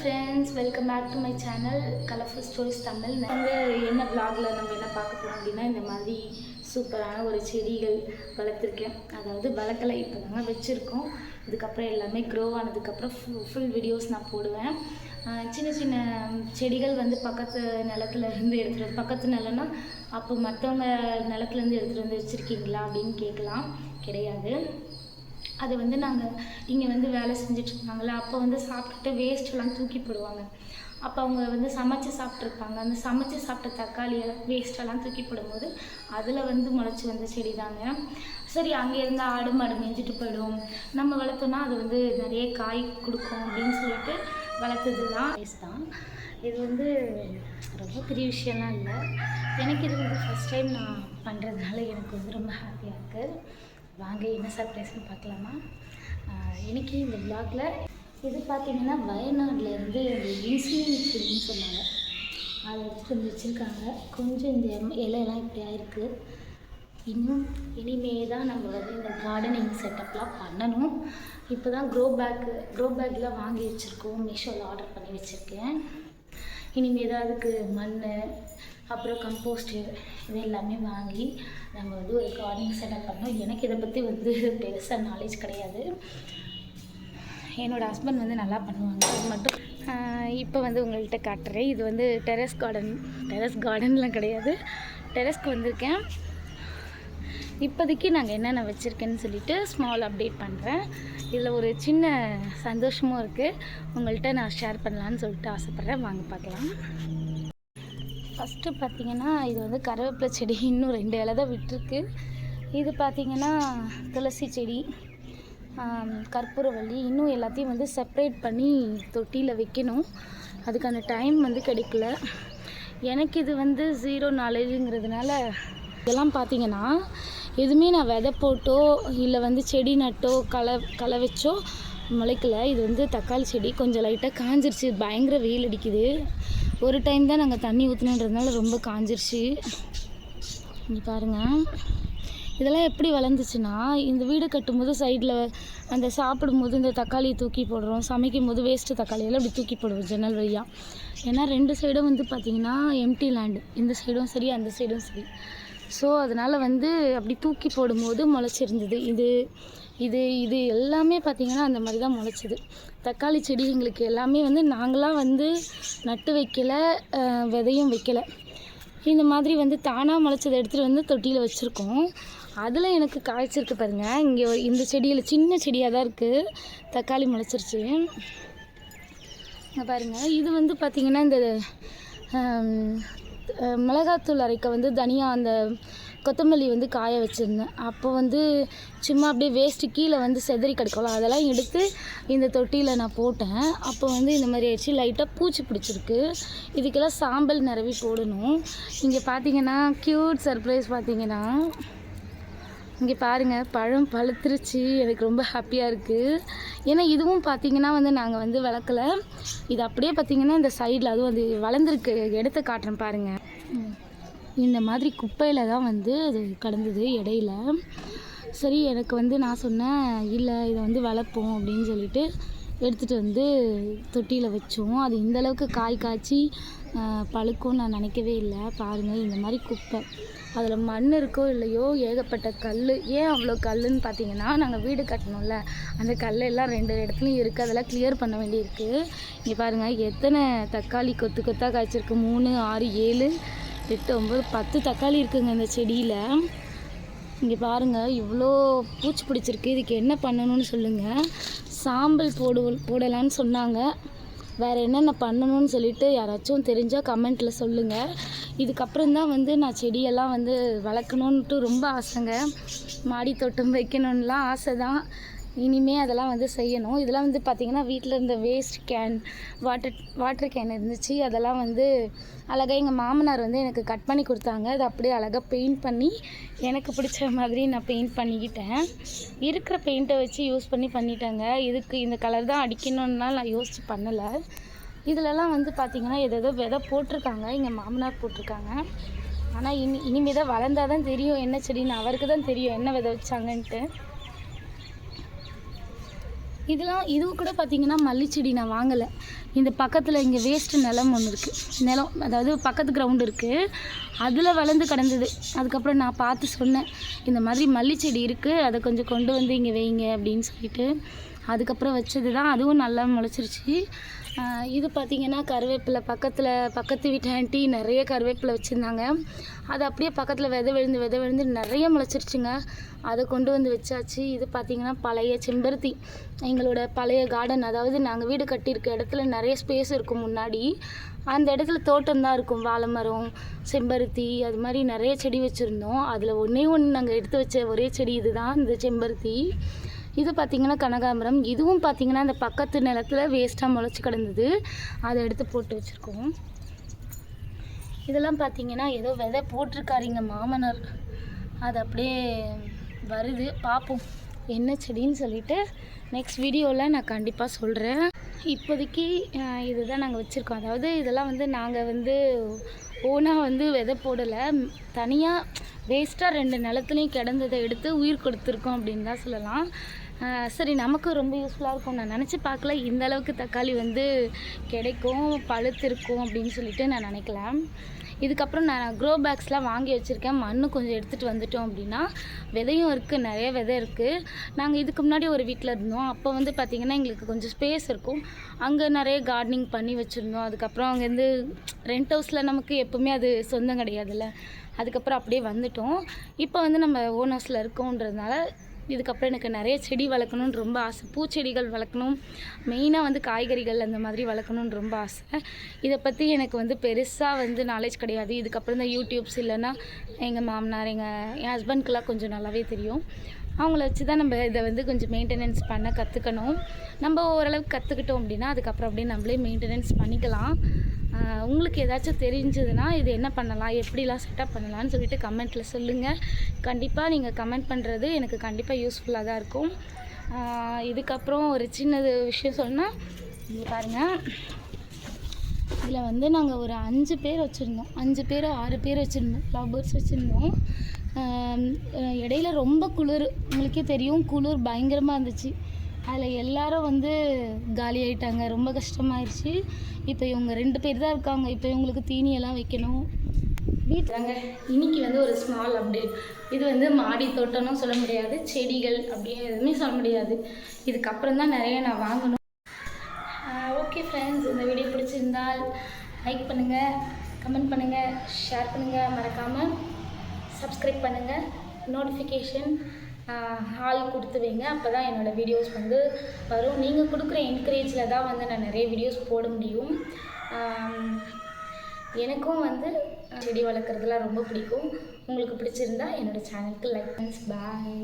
Friends, welcome back to my channel colourful stories Tamil. என்ன vlogல நம்ம என்ன பார்க்க போகிறோம் அப்படின்னா, இந்த மாதிரி சூப்பரான ஒரு செடிகள் வளர்த்துருக்கேன். அதாவது வளர்க்கலை, இப்போ தாங்க வச்சுருக்கோம். இதுக்கப்புறம் எல்லாமே க்ரோ ஆனதுக்கப்புறம் ஃபுல் வீடியோஸ் நான் போடுவேன். சின்ன சின்ன செடிகள் பக்கத்து நிலத்துலேருந்து எடுத்துகிட்டு பக்கத்து நிலம்னா அப்போ மற்றவங்க நிலத்துலேருந்து எடுத்துகிட்டு வந்து வச்சுருக்கீங்களா அப்படின்னு கேட்கலாம். கிடையாது. அது நாங்கள் இங்கே வேலை செஞ்சிட்ருந்தாங்களே, அப்போ சாப்பிட்டுட்டு வேஸ்ட்டெல்லாம் தூக்கி போடுவாங்க. அப்போ அவங்க சமைச்சு சாப்பிட்ருப்பாங்க. அந்த சமைச்சு சாப்பிட்ட தக்காளியை வேஸ்ட்டெல்லாம் தூக்கி போடும்போது அதில் முளைச்சி வந்த செடி தாங்க. சரி, அங்கே இருந்தால் ஆடு மாடு மேய்ஞ்சிட்டு போயிடும், நம்ம வளர்த்தோன்னா அது நிறைய காய் கொடுக்கும் அப்படின்னு சொல்லிட்டு வளர்த்தது தான் வேஸ்ட் தான். இது ரொம்ப பெரிய விஷயம்லாம் இல்லை. எனக்கு இது ஃபஸ்ட் டைம் நான் பண்ணுறதுனால எனக்கு ரொம்ப ஹாப்பியாக இருக்குது. வாங்க என்ன சர்ப்ரைஸ்னு பார்க்கலாமா? இன்றைக்கி இந்த vlogல இது பார்த்திங்கன்னா வயநாட்டிலேருந்து இன்சுலின் செடின்னு சொன்னாங்க. அதை எடுத்துகிட்டு வச்சுருக்காங்க. கொஞ்சம் இந்த இலையெல்லாம் இப்படி ஆயிருக்கு. இனிமே தான் நம்ம இந்த கார்டனிங் செட்டப்லாம் பண்ணணும். இப்போ தான் க்ரோ பேக்லாம் வாங்கி வச்சுருக்கோம். மீஷோவில் ஆர்டர் பண்ணி வச்சுருக்கேன். இனிமேல் தான் அதுக்கு மண் அப்புறம் கம்போஸ்ட்டு இது எல்லாமே வாங்கி நம்ம ஒரு கார்டனிங் செட்டப் பண்ணோம். எனக்கு இதை பற்றி பெருசாக நாலேஜ் கிடையாது. என்னோடய ஹஸ்பண்ட் நல்லா பண்ணுவாங்க. அது மட்டும் இப்போ உங்கள்கிட்ட காட்டுறேன். இது டெரஸ் கார்டன்லாம் கிடையாது. டெரஸ்க்கு வந்திருக்கேன். இப்போதைக்கு நாங்கள் என்னென்ன வச்சுருக்கேன்னு சொல்லிவிட்டு ஸ்மால் அப்டேட் பண்ணுறேன். இதில் ஒரு சின்ன சந்தோஷமும் இருக்குது. உங்கள்கிட்ட நான் ஷேர் பண்ணலான்னு சொல்லிட்டு ஆசைப்பட்றேன். வாங்க பார்க்கலாம். ஃபஸ்ட்டு பார்த்திங்கன்னா இது கருவேப்பிலை செடி. இன்னும் 2 இலை தான் விட்டுருக்கு. இது பார்த்திங்கன்னா துளசி செடி, கற்பூரவள்ளி. இன்னும் எல்லாத்தையும் செப்ரேட் பண்ணி தொட்டியில் வைக்கணும். அதுக்கான டைம் கிடைக்கல எனக்கு. இது 0 நாலேஜுங்கிறதுனால இதெல்லாம் பார்த்திங்கன்னா எதுவுமே நான் விதை போட்டோ இல்லை செடி நட்டோ களை வச்சோ முளைக்கல. இது தக்காளி செடி கொஞ்சம் லைட்டாக காஞ்சிருச்சு. பயங்கர வெயில் அடிக்குது. ஒரு டைம் தான் நாங்கள் தண்ணி ஊற்றினன்றதுனால ரொம்ப காஞ்சிருச்சு. இங்கே பாருங்கள். இதெல்லாம் எப்படி வளர்ந்துச்சுன்னா, இந்த வீடு கட்டும்போது சைடில் அந்த சாப்பிடும்போது இந்த தக்காளியை தூக்கி போடுறோம். சமைக்கும் போது வேஸ்ட்டு தக்காளியெல்லாம் இப்படி தூக்கி போடுவோம் ஜன்னல் வழியாக. ஏன்னா 2 சைடும் பார்த்திங்கன்னா எம்டி லேண்டு. இந்த சைடும் சரி, அந்த சைடும் சரி. ஸோ அதனால் அப்படி தூக்கி போடும்போது முளைச்சிருந்தது. இது எல்லாமே பார்த்திங்கன்னா அந்த மாதிரி தான் முளைச்சிது. தக்காளி செடி எங்களுக்கு எல்லாமே நாங்களாம் நட்டு வைக்கலை, விதையும் வைக்கலை. இந்த மாதிரி தானாக முளைச்சதை எடுத்துகிட்டு தொட்டியில் வச்சுருக்கோம். அதில் எனக்கு காய்ச்சிருக்கு பாருங்கள். இங்கே இந்த செடியில் சின்ன செடியாக தான் இருக்குது. தக்காளி முளைச்சிருச்சு. இங்கே பாருங்கள். இது பார்த்திங்கன்னா இந்த மிளகாத்தூள் அரைக்க தனியா அந்த கொத்தமல்லி காய வச்சுருந்தேன். அப்போ சும்மா அப்படியே வேஸ்ட்டு கீழே செதறி கிடக்கல, அதெல்லாம் எடுத்து இந்த தொட்டியில் நான் போட்டேன். அப்போ இந்த மாதிரி ஆயிடுச்சு. லைட்டாக பூச்சி பிடிச்சிருக்கு. இதுக்கெல்லாம் சாம்பல் நிரவி போடணும். இங்கே பார்த்தீங்கன்னா க்யூட் சர்ப்ரைஸ். பார்த்தீங்கன்னா இங்கே பாருங்கள், பழம் பழுத்துருச்சு. எனக்கு ரொம்ப ஹாப்பியாக இருக்குது. ஏன்னா இதுவும் பார்த்திங்கன்னா நாங்கள் வளர்க்கலை. இது அப்படியே பார்த்திங்கன்னா இந்த சைடில் அதுவும் வளர்ந்துருக்கு. எடுத்து காட்டுறேன் பாருங்கள். இந்த மாதிரி குப்பையில் தான் அது கடந்தது இடையில. சரி, எனக்கு நான் சொன்னேன், இல்லை இதை வளர்ப்போம் அப்படின்னு சொல்லிட்டு எடுத்துகிட்டு தொட்டியில் வச்சோம். அது இந்தளவுக்கு காய் காய்ச்சி பழுக்கும்னு நான் நினைக்கவே இல்லை. பாருங்கள், இந்த மாதிரி குப்பை, அதில் மண் இருக்கோ இல்லையோ ஏகப்பட்ட கல். ஏன் அவ்வளோ கல்லுன்னு பார்த்தீங்கன்னா, நாங்கள் வீடு கட்டணும்ல, அந்த கல்லெல்லாம் 2 இடத்துலையும் இருக்குது. அதெல்லாம் கிளியர் பண்ண வேண்டியிருக்கு. இங்கே பாருங்கள், எத்தனை தக்காளி கொத்து கொத்தாக காய்ச்சிருக்கு. 3, 6, 7, 8, 9, 10 தக்காளி இருக்குங்க இந்த செடியில். இங்கே பாருங்கள், இவ்வளோ பூச்சி பிடிச்சிருக்கு. இதுக்கு என்ன பண்ணணும்னு சொல்லுங்கள். சாம்பல் போடலான்னு சொன்னாங்க. வேறு என்னென்ன பண்ணணும்னு சொல்லிட்டு யாராச்சும் தெரிஞ்சால் கமெண்ட்டில் சொல்லுங்கள். இதுக்கப்புறம் தான் நான் செடியெல்லாம் வளர்க்கணுன்ட்டு ரொம்ப ஆசைங்க. மாடி தோட்டம் வைக்கணும்லாம் ஆசை தான். இனிமேல் அதெல்லாம் செய்யணும். இதெல்லாம் பார்த்திங்கன்னா வீட்டில் இருந்த வேஸ்ட் கேன், வாட்டர் கேன் இருந்துச்சு. அதெல்லாம் அழகாக எங்கள் மாமனார் எனக்கு கட் பண்ணி கொடுத்தாங்க. அதை அப்படியே அழகாக பெயிண்ட் பண்ணி எனக்கு பிடிச்ச மாதிரி நான் பெயிண்ட் பண்ணிக்கிட்டேன். இருக்கிற பெயிண்ட்டை வச்சு யூஸ் பண்ணிட்டேங்க. இதுக்கு இந்த கலர் தான் அடிக்கணும்னால நான் யோசித்து பண்ணலை. இதிலலாம் பார்த்திங்கன்னா ஏதோ விதை போட்டிருக்காங்க. எங்கள் மாமனார் போட்டிருக்காங்க. ஆனால் இனிமேல் தான் வளர்ந்தால் தான் தெரியும் என்ன செடின்னு. அவருக்கு தான் தெரியும் என்ன விதை வச்சாங்கன்ட்டு. இதுவும் கூட பார்த்திங்கன்னா மல்லிச்செடி நான் வாங்கலை. இந்த பக்கத்தில் இங்கே வேஸ்ட்டு நிலம் ஒன்று இருக்குது, அதாவது பக்கத்து கிரவுண்டு இருக்குது, அதில் வளர்ந்து கிடந்தது. அதுக்கப்புறம் நான் பார்த்து சொன்னேன், இந்த மாதிரி மல்லிச்செடி இருக்குது, அதை கொஞ்சம் கொண்டு வந்து இங்கே வைங்க அப்படின்னு சொல்லிட்டு. அதுக்கப்புறம் வச்சது தான், அதுவும் நல்லா முளைச்சிருச்சு. இது பார்த்திங்கன்னா கருவேப்பிலை, பக்கத்து வீட்டு ஆண்டி நிறைய கருவேப்பிலை வச்சுருந்தாங்க. அது அப்படியே பக்கத்தில் விதை விழுந்து நிறைய முளைச்சிருச்சுங்க. அதை கொண்டு வந்து வச்சாச்சு. இது பார்த்திங்கன்னா பழைய செம்பருத்தி, எங்களோட பழைய கார்டன், அதாவது நாங்கள் வீடு கட்டியிருக்க இடத்துல நிறைய ஸ்பேஸ் இருக்கும் முன்னாடி. அந்த இடத்துல தோட்டம் தான் இருக்கும், வாழை மரம், செம்பருத்தி, அது மாதிரி நிறைய செடி வச்சுருந்தோம். அதில் ஒன்றே ஒன்று நாங்கள் எடுத்து வச்ச ஒரே செடி இது தான், இந்த செம்பருத்தி. இது பார்த்திங்கன்னா கனகாம்பரம். இதுவும் பார்த்திங்கன்னா அந்த பக்கத்து நிலத்தில் வேஸ்ட்டாக முளைச்சி கிடந்தது, அதை எடுத்து போட்டு வச்சுருக்கோம். இதெல்லாம் பார்த்திங்கன்னா ஏதோ விதை போட்டிருக்காருங்க மாமனார், அது அப்படியே வருது, பார்ப்போம் என்ன செடின்னு சொல்லிட்டு நெக்ஸ்ட் வீடியோவில் நான் கண்டிப்பாக சொல்கிறேன். இப்போதைக்கு இதுதான் நாங்கள் வச்சுருக்கோம். அதாவது இதெல்லாம் வந்து நாங்கள் வந்து ஓனாக வந்து விதை போடலை, தனியாக வேஸ்ட்டாக 2 நிலத்துலையும் கிடந்ததை எடுத்து உயிர் கொடுத்துருக்கோம் அப்படின்னு தான் சொல்லலாம். சரி, நமக்கு ரொம்ப யூஸ்ஃபுல்லாக இருக்கும். நான் நினச்சி பார்க்கல இந்த அளவுக்கு தக்காளி வந்து கிடைக்கும், பழுத்திருக்கும் அப்படின்னு சொல்லிட்டு நான் நினைக்கலாம். இதுக்கப்புறம் நான் க்ரோ பேக்ஸ்லாம் வாங்கி வச்சுருக்கேன். மண்ணு கொஞ்சம் எடுத்துகிட்டு வந்துட்டோம் அப்படின்னா விதையும் இருக்குது, நிறைய விதை இருக்குது. நாங்கள் இதுக்கு முன்னாடி ஒரு வீட்டில் இருந்தோம். அப்போ வந்து பார்த்திங்கன்னா எங்களுக்கு கொஞ்சம் ஸ்பேஸ் இருக்கும், அங்கே நிறைய கார்டனிங் பண்ணி வச்சுருந்தோம். அதுக்கப்புறம் அங்கேருந்து ரெண்ட் ஹவுஸில் நமக்கு எப்போவுமே அது சொந்தம் கிடையாதுல்ல, அதுக்கப்புறம் அப்படியே வந்துட்டோம். இப்போ வந்து நம்ம ஓன் ஹவுஸில் இருக்கோன்றதுனால இதுக்கப்புறம் எனக்கு நிறைய செடி வளர்க்கணுன்னு ரொம்ப ஆசை. பூச்செடிகள் வளர்க்கணும், மெயினாக வந்து காய்கறிகள் அந்த மாதிரி வளர்க்கணுன்னு ரொம்ப ஆசை. இதை பற்றி எனக்கு வந்து பெருசாக வந்து நாலேஜ் கிடையாது. இதுக்கப்புறம் தான் யூடியூப்ஸ் இல்லைன்னா எங்கள் மாமனார், என் ஹஸ்பண்ட்க்கெலாம் கொஞ்சம் நல்லாவே தெரியும். அவங்கள வச்சு தான் நம்ம இதை வந்து கொஞ்சம் மெயின்டெனன்ஸ் பண்ண கற்றுக்கணும். நம்ம ஓரளவுக்கு கற்றுக்கிட்டோம் அப்படின்னா அதுக்கப்புறம் அப்படியே நம்மளே மெயின்டெனன்ஸ் பண்ணிக்கலாம். உங்களுக்கு ஏதாச்சும் தெரிஞ்சதுன்னா இது என்ன பண்ணலாம், எப்படிலாம் செட்டப் பண்ணலான்னு சொல்லிட்டு கமெண்ட்டில் சொல்லுங்கள். கண்டிப்பாக நீங்கள் கமெண்ட் பண்ணுறது எனக்கு கண்டிப்பாக யூஸ்ஃபுல்லாக தான் இருக்கும். இதுக்கப்புறம் ஒரு சின்னது விஷயம் சொன்னால், இங்கே பாருங்கள், இதில் வந்து நாங்கள் ஒரு 5 பேர் வச்சுருந்தோம், 5 பேர் 6 பேர் வச்சுருந்தோம், லவ் பேர்ட்ஸ் வச்சுருந்தோம். இடையில ரொம்ப குளிர், உங்களுக்கே தெரியும், குளிர் பயங்கரமாக இருந்துச்சு. அதில் எல்லாரும் வந்து காலி ஆகிட்டாங்க, ரொம்ப கஷ்டமாயிடுச்சு. இப்போ இவங்க 2 பேர் தான் இருக்காங்க. இப்போ இவங்களுக்கு தீனியெல்லாம் வைக்கணும். வீட்டாங்க இன்றைக்கி வந்து ஒரு ஸ்மால் அப்டேட். இது வந்து மாடி தோட்டம்னு சொல்ல முடியாது, செடிகள் அப்படின்னு எதுவுமே சொல்ல முடியாது. இதுக்கப்புறம் தான் நிறைய நான் வாங்கணும். ஓகே ஃப்ரெண்ட்ஸ், இந்த வீடியோ பிடிச்சிருந்தால் லைக் பண்ணுங்கள், கமெண்ட் பண்ணுங்கள், ஷேர் பண்ணுங்கள், மறக்காமல் சப்ஸ்கிரைப் பண்ணுங்கள், நோட்டிஃபிகேஷன் ஆல் கொடுத்து வைங்க. அப்போ தான் என்னோடய வீடியோஸ் வந்து வரும். நீங்கள் கொடுக்குற என்கரேஜில் தான் வந்து நான் நிறைய வீடியோஸ் போட முடியும். எனக்கும் வந்து செடி வளர்க்குறதுலாம் ரொம்ப பிடிக்கும். உங்களுக்கு பிடிச்சிருந்தா என்னோடய சேனலுக்கு லைக் பண்ணுங்க. பாய்.